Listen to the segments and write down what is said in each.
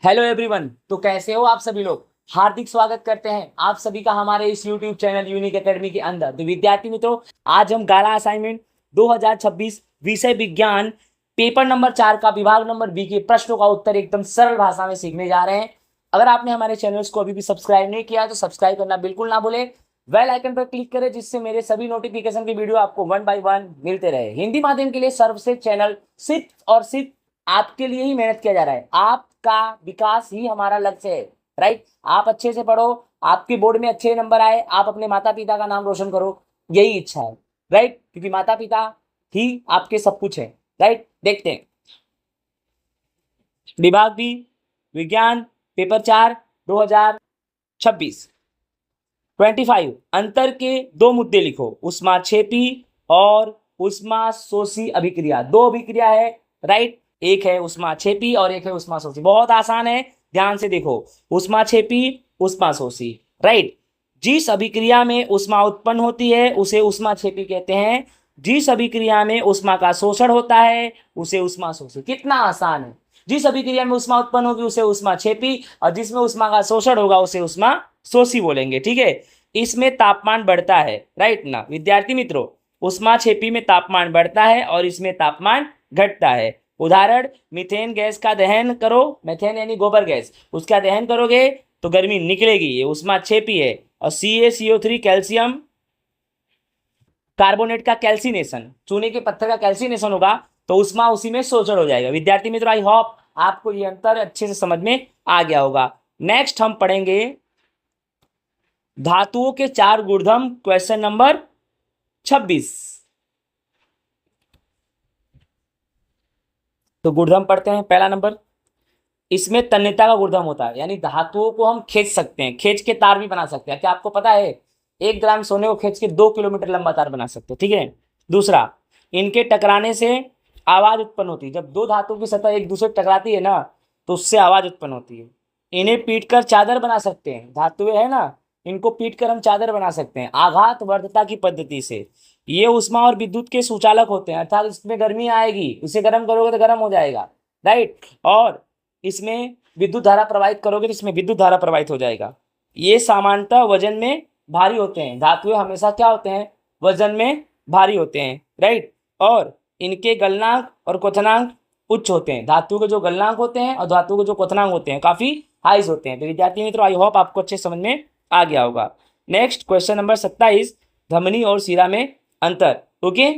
Hello everyone. तो कैसे हो आप सभी लोग। हार्दिक स्वागत करते हैं आप सभी का हमारे इस यूट्यूब चैनल यूनिक एकेडमी के अंदर। तो विद्यार्थी मित्रों, आज हम गाला असाइनमेंट 2026 विषय विज्ञान पेपर नंबर 4 का विभाग नंबर बी के प्रश्नों का उत्तर एकदम सरल भाषा में सीखने जा रहे हैं। अगर आपने हमारे चैनल्स को अभी भी सब्सक्राइब नहीं किया तो सब्सक्राइब करना बिल्कुल ना भूले। बेल आइकन पर क्लिक करें जिससे मेरे सभी नोटिफिकेशन के वीडियो आपको 1 बाय 1 मिलते रहे। हिंदी माध्यम के लिए सर्वश्रेष्ठ चैनल सिर्फ और सिर्फ आपके लिए ही मेहनत किया जा रहा है। आपका विकास ही हमारा लक्ष्य है। राइट, आप अच्छे से पढ़ो, आपके बोर्ड में अच्छे नंबर आए, आप अपने माता पिता का नाम रोशन करो, यही इच्छा है। राइट, क्योंकि माता पिता ही आपके सब कुछ है। राइट, देखते हैं विभाग बी विज्ञान पेपर 4 2026 25 अंतर के दो मुद्दे लिखो। उष्माक्षेपी और उष्माशोषी अभिक्रिया, दो अभिक्रिया है। राइट, एक है उष्माक्षेपी और एक है उष्माशोषी। बहुत आसान है, ध्यान से देखो। उष्माक्षेपी उष्माशोषी। राइट, जिस अभिक्रिया में उष्मा उत्पन्न होती है उसे उष्माक्षेपी कहते हैं। जिस अभिक्रिया में उष्मा का शोषण होता है उसे उष्माशोषी। कितना आसान है। जिस अभिक्रिया में उष्मा उत्पन्न होगी उसे उष्माक्षेपी और जिसमें उष्मा का शोषण होगा उसे उष्माशोषी बोलेंगे। ठीक है, इसमें तापमान बढ़ता है। राइट ना विद्यार्थी मित्रों, उष्माक्षेपी में तापमान बढ़ता है और इसमें तापमान घटता है। उदाहरण, मीथेन गैस का दहन करो, मीथेन यानी गोबर गैस, उसका दहन करोगे तो गर्मी निकलेगी, ये उष्माक्षेपी है। और CaCO3 कैल्शियम कार्बोनेट का कैल्सिनेशन, चूने के पत्थर का कैल्सिनेशन होगा तो उष्मा उसी में शोषण हो जाएगा। विद्यार्थी मित्रों, आई होप आपको ये अंतर अच्छे से समझ में आ गया होगा। नेक्स्ट हम पढ़ेंगे धातुओं के चार गुणधर्म, क्वेश्चन नंबर 26। तो गुणधर्म पढ़ते हैं। पहला नंबर, इसमें तन्यता का गुणधर्म होता है, यानी धातुओं को हम खींच सकते हैं, खींच के तार भी बना सकते हैं। क्या आपको पता है 1 ग्राम सोने को खींच के 2 किलोमीटर लंबा तार बना सकते हैं। ठीक है। दूसरा, इनके टकराने से आवाज उत्पन्न होती है। जब दो धातु की सतह एक दूसरे टकराती है ना तो उससे आवाज उत्पन्न होती है। इन्हें पीट कर चादर बना सकते हैं, धातुएं है ना, इनको पीट कर हम चादर बना सकते हैं आघात वर्धता की पद्धति से। ये उष्मा और विद्युत के सुचालक होते हैं, अर्थात इसमें गर्मी आएगी, इसे गर्म करोगे तो गर्म हो जाएगा। राइट, और इसमें विद्युत धारा प्रवाहित करोगे तो इसमें विद्युत धारा प्रवाहित हो जाएगा। ये सामान्यतः वजन में भारी होते हैं। धातुएं हमेशा क्या होते हैं, वजन में भारी होते हैं। राइट, और इनके गलनांक और क्वथनांक उच्च होते हैं। धातु के जो गलनांक होते हैं और धातु के जो क्वथनांक होते हैं काफी हाइज होते हैं। तो विद्यार्थी मित्रों, आई होप आपको अच्छे समझ में आ गया होगा। नेक्स्ट क्वेश्चन नंबर 27, धमनी और शिरा में अंतर। ओके,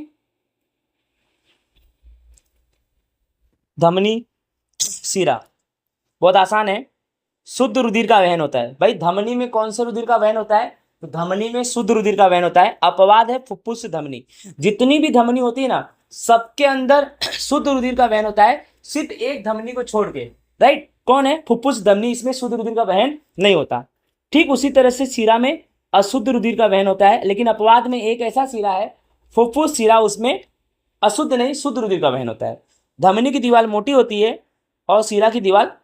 धमनी शिरा बहुत आसान है। शुद्ध रुधिर का वहन होता है। भाई धमनी में कौन से रुधिर का वहन होता है, तो धमनी में शुद्ध रुधिर का वहन होता है। अपवाद है फुफ्फुस धमनी। जितनी भी धमनी होती है ना सबके अंदर शुद्ध रुधिर का वहन होता है, सिर्फ एक धमनी को छोड़ के। राइट, कौन है, फुफ्फुस धमनी, इसमें शुद्ध रुधिर का वहन नहीं होता। ठीक उसी तरह से शिरा में अशुद्ध रुधिर का वहन होता है, लेकिन अपवाद में एक ऐसा शिरा है फुफ्फुस शिरा, उसमें अशुद्ध नहीं शुद्ध रुधिर का वहन होता है। धमनी की दीवार मोटी होती है और शिरा की दीवार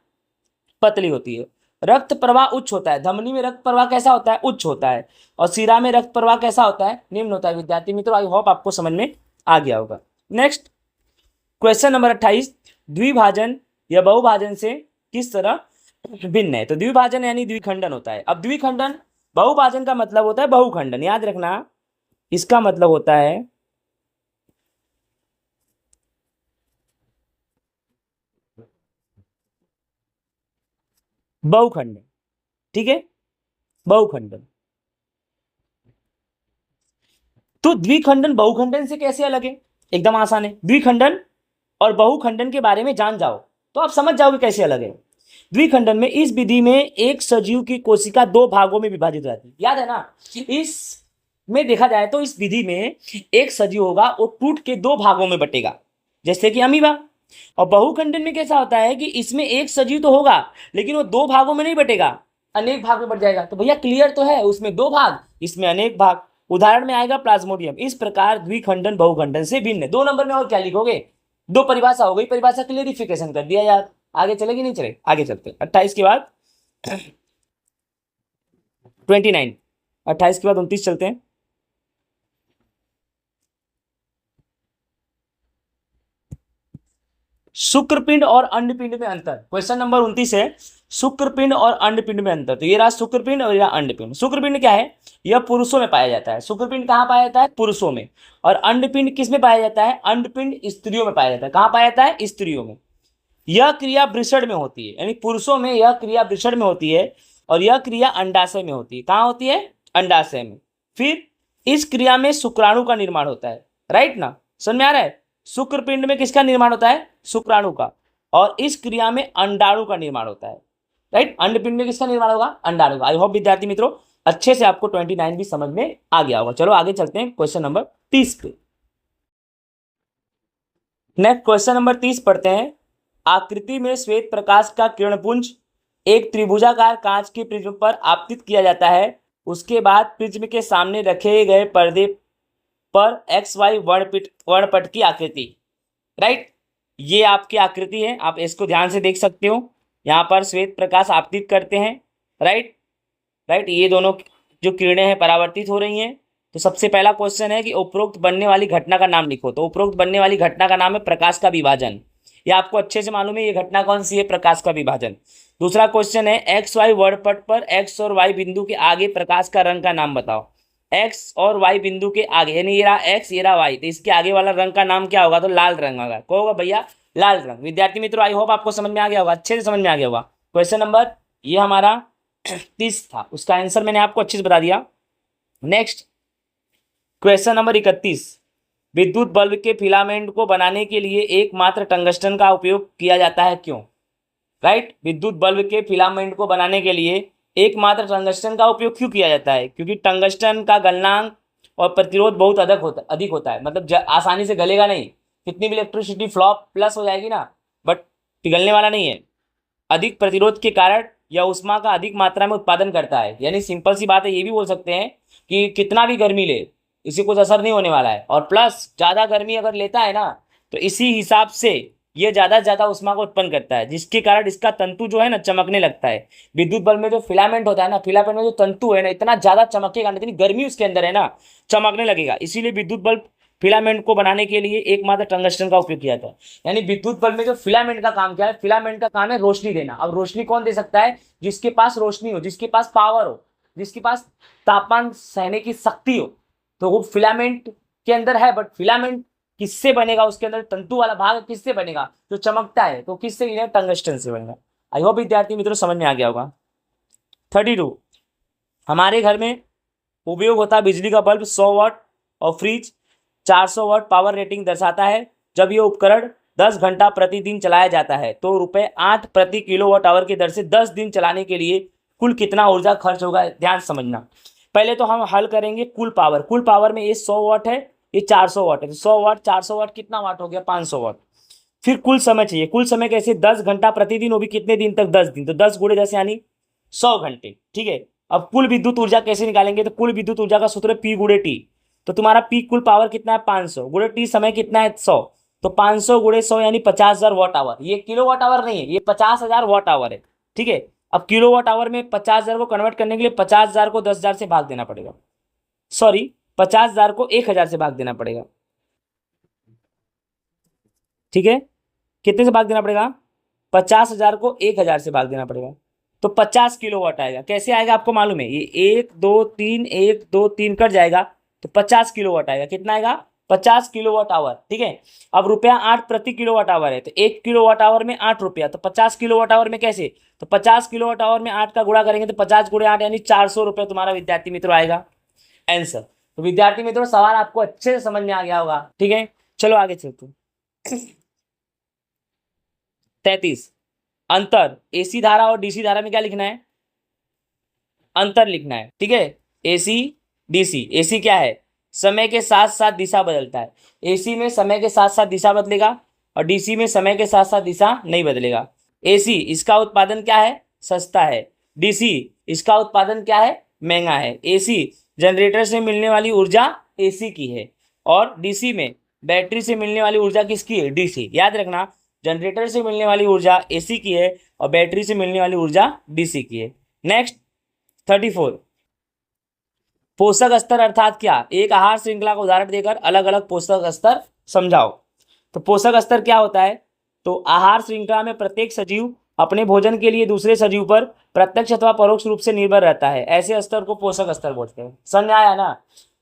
पतली होती है। रक्त प्रवाह उच्च होता है। धमनी में रक्त प्रवाह कैसा होता है, उच्च होता है। और शिरा में रक्त प्रवाह कैसा होता है, निम्न होता है। विद्यार्थी मित्रों, आई होप आपको समझ में आ गया होगा। नेक्स्ट क्वेश्चन नंबर 28, द्विभाजन या बहुभाजन से किस तरह भिन्न है। तो द्विभाजन यानी द्विखंडन होता है। अब द्विखंडन, बहुभाजन का मतलब होता है बहुखंडन, याद रखना इसका मतलब होता है बहुखंडन। ठीक है, बहुखंडन। तो द्विखंडन बहुखंडन से कैसे अलग है, एकदम आसान है। द्विखंडन और बहुखंडन के बारे में जान जाओ तो आप समझ जाओगे कैसे अलग है। द्विखंडन में इस विधि में एक सजीव की कोशिका दो भागों में विभाजित हो जाती है, याद है ना। इस में देखा जाए तो इस विधि में एक सजीव होगा वो टूट के दो भागों में बटेगा, जैसे कि अमीबा। और बहुखंडन में कैसा होता है कि इसमें एक सजीव तो होगा लेकिन वो दो भागों में नहीं बटेगा, अनेक भाग में बट जाएगा। तो भैया क्लियर तो है, उसमें दो भाग इसमें अनेक भाग। उदाहरण में आएगा प्लाज्मोडियम। इस प्रकार द्विखंडन बहुखंडन से भिन्न है। 2 नंबर में और क्या लिखोगे, दो परिभाषा हो गई, परिभाषा क्लियरिफिकेशन कर दिया यार। आगे चलेगी नहीं चले, आगे चलते 28 के बाद 29, 28 के बाद 29 चलते हैं। शुक्रपिंड और अंडपिंड में अंतर। क्वेश्चन नंबर 29 है, शुक्रपिंड और अंडपिंड में अंतर। तो ये रहा शुक्रपिंड और ये रहा अंडपिंड। शुक्रपिंड क्या है? यह पुरुषों में पाया जाता है। शुक्रपिंड कहाँ पाया जाता है? पुरुषों में। और अंडपिंड किस में पाया जाता है? अंडपिंड स्त्रियों में पाया जाता है। कहाँ पाया जाता है? स्त्रियों में। यह क्रिया वृषण में होती है, यानी पुरुषों में यह क्रिया वृषण में होती है और यह क्रिया अंडाशय में होती है। कहाँ होती है? अंडाशय में। फिर इस क्रिया में शुक्राणु का निर्माण होता है, राइट ना? समझ में आ रहा है? शुक्रपिंड में किसका निर्माण होता है? शुक्राणु का। और इस क्रिया में अंडाणु का निर्माण होता है, राइट? अंडपिंड में किसका निर्माण होगा? अंडाणु का। आई होप विद्यार्थी मित्रों अच्छे से आपको 29 भी समझ में आ गया होगा। चलो आगे चलते हैं क्वेश्चन नंबर 30 पे। नेक्स्ट क्वेश्चन नंबर 30 पढ़ते हैं। आकृति में श्वेत प्रकाश का किरणपुंज एक त्रिभुजाकार कांच के प्रिज्म पर आपतित किया जाता है। उसके बाद प्रिज्म के सामने रखे गए पर्दे पर XY वर्णपट की आकृति, राइट? ये आपकी आकृति है, आप इसको ध्यान से देख सकते हो। यहाँ पर श्वेत प्रकाश आपतित करते हैं, राइट? ये दोनों जो किरणें हैं परावर्तित हो रही हैं। तो सबसे पहला क्वेश्चन है कि उपरोक्त बनने वाली घटना का नाम लिखो। तो उपरोक्त बनने वाली घटना का नाम है प्रकाश का विभाजन। ये आपको अच्छे से मालूम है, ये घटना कौन सी है? प्रकाश का विभाजन। दूसरा क्वेश्चन है XY वर्णपट पर X और Y बिंदु के आगे प्रकाश का रंग का नाम बताओ। X और Y बिंदु के आगे, यानी ये रहा X, ये रहा Y, तो इसके आगे वाला रंग का नाम क्या होगा? तो लाल रंग होगा। कौन होगा भैया? लाल रंग। विद्यार्थी मित्रों आई होप आपको समझ में आ गया होगा, अच्छे से समझ में आ गया होगा। क्वेश्चन नंबर ये हमारा 30 था, उसका आंसर मैंने आपको अच्छे से बता दिया। Next question number 31। विद्युत बल्ब के फिलामेंट को बनाने के लिए एकमात्र टंगस्टन का उपयोग किया जाता है, क्यों? राइट? विद्युत बल्ब के फिलामेंट को बनाने के लिए एकमात्र टंगस्टन का उपयोग क्यों किया जाता है? क्योंकि टंगस्टन का गलनांक और प्रतिरोध बहुत अधिक होता है, मतलब आसानी से गलेगा नहीं। कितनी भी इलेक्ट्रिसिटी फ्लॉप प्लस हो जाएगी ना, बट पिघलने वाला नहीं है। अधिक प्रतिरोध के कारण यह ऊष्मा का अधिक मात्रा में उत्पादन करता है। यानी सिंपल सी बात है, ये भी बोल सकते हैं कि कितना भी गर्मी ले इसे कुछ असर नहीं होने वाला है। और प्लस ज़्यादा गर्मी अगर लेता है ना, तो इसी हिसाब से ये ज़्यादा से ज़्यादा ऊष्मा को उत्पन्न करता है, जिसके कारण इसका तंतु जो है ना चमकने लगता है। विद्युत बल्ब में जो फिलामेंट होता है ना, फिलामेंट में जो तंतु है ना, इतना ज़्यादा चमकेगा, इतनी गर्मी उसके अंदर है ना, चमकने लगेगा। इसीलिए विद्युत बल्ब फिलामेंट को बनाने के लिए एकमात्र टंगस्टन का उपयोग किया जाता है। यानी विद्युत बल्ब में जो फिलामेंट का काम क्या है? फिलामेंट का काम है रोशनी देना। अब रोशनी कौन दे सकता है? जिसके पास रोशनी हो, जिसके पास पावर हो, जिसके पास तापमान सहने की शक्ति हो। तो वो फिलामेंट के अंदर है, बट फिलामेंट किससे बनेगा? उसके अंदर तंतु वाला भाग किससे बनेगा? जो चमकता है, तो किससे बनेगा? टंगस्टन से बनेगा। आई होप विद्यार्थी मित्रों समझ में आ गया होगा। 32। हमारे घर में उपयोग होता है बिजली का बल्ब 100 वाट और फ्रिज 400 वाट पावर रेटिंग दर्शाता है। जब ये उपकरण 10 घंटा प्रतिदिन चलाया जाता है तो ₹8 प्रति किलोवाट आवर की दर से 10 दिन चलाने के लिए कुल कितना ऊर्जा खर्च होगा? ध्यान समझना। पहले तो हम हल करेंगे कुल पावर। कुल पावर में ये 100 वाट है, ये 400 वाट है। तो 100 वाट 400 वाट कितना वाट हो गया? 500 वाट। फिर कुल समय चाहिए। कुल समय कैसे? 10 घंटा प्रतिदिन, वो भी कितने दिन तक? 10 दिन। तो 10 गुणे 10 यानी 100 घंटे, ठीक है। अब कुल विद्युत ऊर्जा कैसे निकालेंगे? तो कुल विद्युत ऊर्जा का सूत्र है P गुणे T। तो तुम्हारा P कुल पावर कितना है? 500 गुणे T समय कितना है? 100। तो 500 गुणे 100 यानी 50,000 वाट आवर। ये किलो वाट आवर नहीं है, ये 50,000 वाट आवर है, ठीक है। अब किलो वाट आवर में 50,000 को कन्वर्ट करने के लिए 50,000 को 10,000 से भाग देना पड़ेगा। सॉरी, 50,000 को 1,000 से भाग देना पड़ेगा, ठीक है। कितने से भाग देना पड़ेगा? 50,000 को 1,000 से भाग देना पड़ेगा। तो 50 किलोवाट आएगा। कैसे आएगा आपको मालूम है? ये 1 2 3 1 2 3 कट जाएगा तो 50 किलोवाट आएगा। कितना आएगा? 50 किलोवाट आवर, ठीक है। अब रुपया 8 प्रति किलोवाट आवर है, तो 1 किलोवाट आवर में 8 रुपया। तो 50 किलोवाट आवर में कैसे? तो 50 किलोवाट आवर में 8 का गुणा करेंगे तो 50 गुणे 8 यानी 400 रुपये तुम्हारा विद्यार्थी मित्रों आएगा आंसर। तो विद्यार्थी मित्रों सवाल आपको अच्छे से समझ में आ गया होगा, ठीक है। चलो आगे चलते हैं। 33। अंतर एसी धारा और डीसी धारा में क्या लिखना है? अंतर लिखना है, ठीक है। AC DC. एसी क्या है? समय के साथ साथ दिशा बदलता है। एसी में समय के साथ साथ दिशा बदलेगा और डीसी में समय के साथ साथ दिशा नहीं बदलेगा। एसी इसका उत्पादन क्या है? सस्ता है। डीसी इसका उत्पादन क्या है? महंगा है। एसी जनरेटर से मिलने वाली ऊर्जा एसी की है और डीसी में बैटरी से मिलने वाली ऊर्जा किसकी है? डीसी। याद रखना, जनरेटर से मिलने वाली ऊर्जा एसी की है और बैटरी से मिलने वाली ऊर्जा डीसी की है। नेक्स्ट 34। पोषक स्तर अर्थात क्या? एक आहार श्रृंखला का उदाहरण देकर अलग अलग पोषक स्तर समझाओ। तो पोषक स्तर क्या होता है? तो आहार श्रृंखला में प्रत्येक सजीव अपने भोजन के लिए दूसरे सजीव पर प्रत्यक्ष अथवा परोक्ष रूप से निर्भर रहता है। ऐसे स्तर को पोषक स्तर बोलते हैं। समझ में आया ना?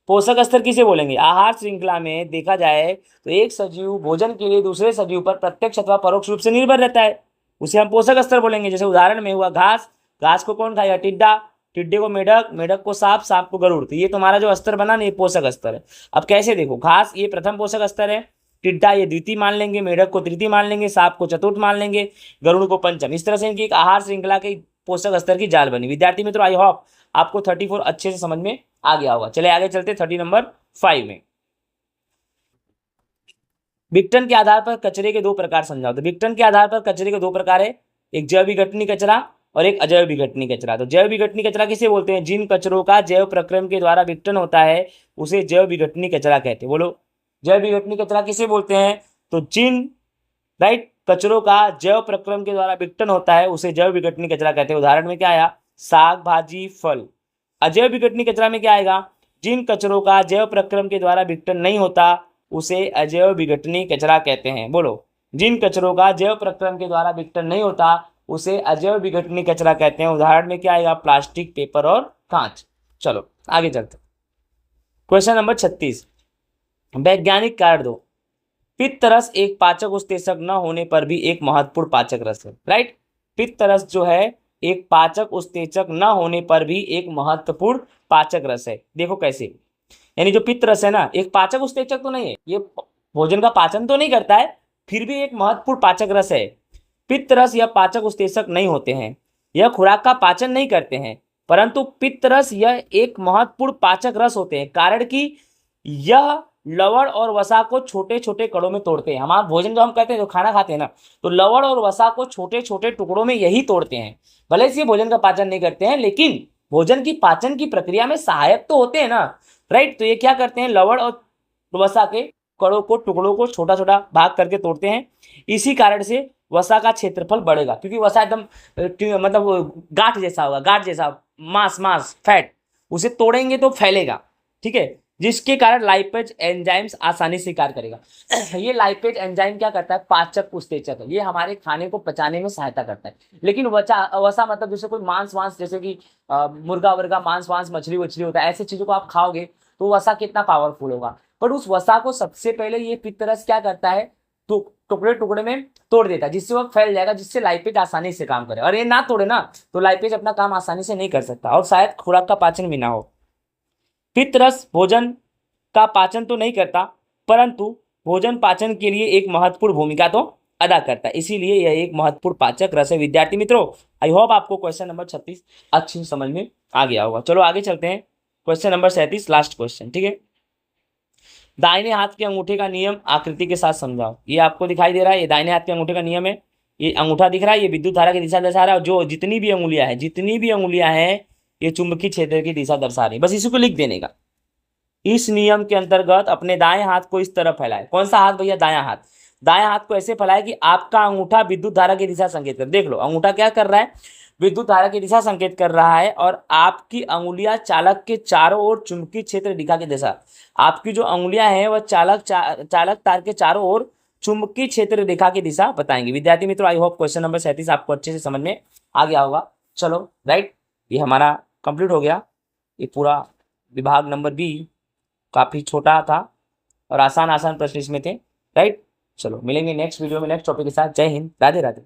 पोषक स्तर किसे बोलेंगे? आहार श्रृंखला में देखा जाए तो एक सजीव भोजन के लिए दूसरे सजीव पर प्रत्यक्ष अथवा परोक्ष रूप से निर्भर रहता है, उसे हम पोषक स्तर बोलेंगे। जैसे उदाहरण में हुआ घास, घास को कौन खाएगा? टिड्डा, टिड्डे को मेढक, मेढक को सांप, सांप को गरुड़। तो ये तुम्हारा जो स्तर बना ना, ये पोषक स्तर है। अब कैसे देखो, घास ये प्रथम पोषक स्तर है, टिड्डा ये द्वितीय मान लेंगे, मेढक को तृतीय मान लेंगे, सांप को चतुर्थ मान लेंगे, गरुड़ को पंचम। इस तरह से इनकी एक आहार श्रृंखला के पोषक स्तर की जाल बनी। विद्यार्थी मित्रों, आई होप आपको 34 अच्छे से समझ में आ गया होगा। चले आगे चलते 30 नंबर 5 में। विघटन के आधार पर कचरे के दो प्रकार समझाओ। तो विघटन के आधार पर कचरे के दो प्रकार है, एक जैव विघटनीय कचरा और एक अजैव विघटनीय कचरा। तो जैव विघटनीय कचरा किसे बोलते हैं? जिन कचरों का जैव प्रक्रम के द्वारा विघटन होता है उसे जैव विघटनीय कचरा कहते हैं। बोलो, जैव विघटनीय कचरा किसे बोलते हैं? तो जिन कचरों का जैव प्रक्रम के द्वारा विघटन होता है उसे जैव विघटनीय कचरा कहते हैं। उदाहरण में क्या आया? साग, भाजी, फल। अजैव विघटनीय कचरा में क्या आएगा? जिन कचरों का जैव प्रक्रम के द्वारा विघटन नहीं होता उसे अजैव विघटनीय कचरा कहते हैं। बोलो, जिन कचरों का जैव प्रक्रम के द्वारा विघटन नहीं होता उसे अजैव विघटनीय कचरा कहते हैं। उदाहरण में क्या आएगा? प्लास्टिक, पेपर और कांच। चलो आगे चलते। क्वेश्चन नंबर 36, वैज्ञानिक कारण दो। पित्तरस एक पाचक उत्सेचक न होने पर भी एक महत्वपूर्ण पाचक रस है। राइट, पित्तरस जो है एक पाचक उत्सेचक न होने पर भी एक महत्वपूर्ण पाचक रस है। देखो कैसे, यानी जो पित्तरस है ना, एक पाचक उत्सेचक तो नहीं है, ये भोजन का पाचन तो नहीं करता है, फिर भी एक महत्वपूर्ण पाचक रस है। पित्तरस यह पाचक उत्सेचक नहीं होते हैं, यह खुराक का पाचन नहीं करते हैं, परंतु पित्तरस यह एक महत्वपूर्ण पाचक रस होते हैं। कारण कि यह लवण और वसा को छोटे छोटे कणों में तोड़ते हैं। हमारा भोजन जो हम करते हैं, जो खाना खाते हैं ना, तो लवण और वसा को छोटे छोटे टुकड़ों में यही तोड़ते हैं। भले से भोजन का पाचन नहीं करते हैं, लेकिन भोजन की पाचन की प्रक्रिया में सहायक तो होते हैं ना। राइट, तो ये क्या करते हैं? लवण और वसा के कणों को, टुकड़ों को छोटा छोटा भाग करके तोड़ते हैं। इसी कारण से वसा का क्षेत्रफल बढ़ेगा, क्योंकि वसा एकदम मतलब गांठ जैसा होगा, गांठ जैसा, मांस फैट, उसे तोड़ेंगे तो फैलेगा। ठीक है, जिसके कारण लाइपेज एंजाइम्स आसानी से कार्य करेगा। ये लाइपेज एंजाइम क्या करता है? पाचक उत्सेचक है, ये हमारे खाने को पचाने में सहायता करता है। लेकिन वसा मतलब जैसे कोई मांस वांस, जैसे कि मुर्गा वर्गा, मांस वांस, मछली वछली होता है, ऐसी चीजों को आप खाओगे तो वसा कितना पावरफुल होगा। पर उस वसा को सबसे पहले ये पित्तरस क्या करता है? तो टुकड़े टुकड़े में तोड़ देता है, जिससे वह फैल जाएगा, जिससे लाइपेज आसानी से काम करे। और ये ना तोड़े ना, तो लाइपेज अपना काम आसानी से नहीं कर सकता और शायद खुराक का पाचन भी ना हो। पित्तरस भोजन का पाचन तो नहीं करता, परंतु भोजन पाचन के लिए एक महत्वपूर्ण भूमिका तो अदा करता है, इसीलिए यह एक महत्वपूर्ण पाचक रस है। विद्यार्थी मित्रों, आई होप आपको क्वेश्चन नंबर 36 अच्छी से समझ में आ गया होगा। चलो आगे चलते हैं, क्वेश्चन नंबर 37, लास्ट क्वेश्चन। ठीक है, दाहिने हाथ के अंगूठे का नियम आकृति के साथ समझाओ। ये आपको दिखाई दे रहा है, ये दाहिने हाथ के अंगूठे का नियम है। ये अंगूठा दिख रहा है, ये विद्युत धारा की दिशा दर्शा रहा है, और जो जितनी भी अंगुलियां हैं ये चुंबकीय क्षेत्र की दिशा दर्शा रही है। बस इसी को लिख देने का। इस नियम के अंतर्गत अपने दाएं हाथ को इस तरफ फैलाएं। कौन सा हाथ भैया? दायां हाथ। दाएं हाथ को ऐसे फैलाएं कि आपका अंगूठा विद्युत धारा की दिशा संकेत कर। देख लो, अंगूठा क्या कर रहा है? विद्युत धारा की दिशा संकेत कर रहा है, और आपकी अंगुलियां चालक के चारों ओर चुंबकीय क्षेत्र दिशा की दिशा, आपकी जो अंगुलियां हैं वह चालक तार के चारों ओर चुंबकीय क्षेत्र रेखा की दिशा बताएंगे। विद्यार्थी मित्रों, आई होप क्वेश्चन नंबर 37 आपको अच्छे से समझ में आ गया होगा। चलो राइट, ये हमारा कंप्लीट हो गया। ये पूरा विभाग नंबर बी काफ़ी छोटा था और आसान प्रश्न इसमें थे। राइट, चलो मिलेंगे नेक्स्ट वीडियो में नेक्स्ट टॉपिक के साथ। जय हिंद, राधे राधे।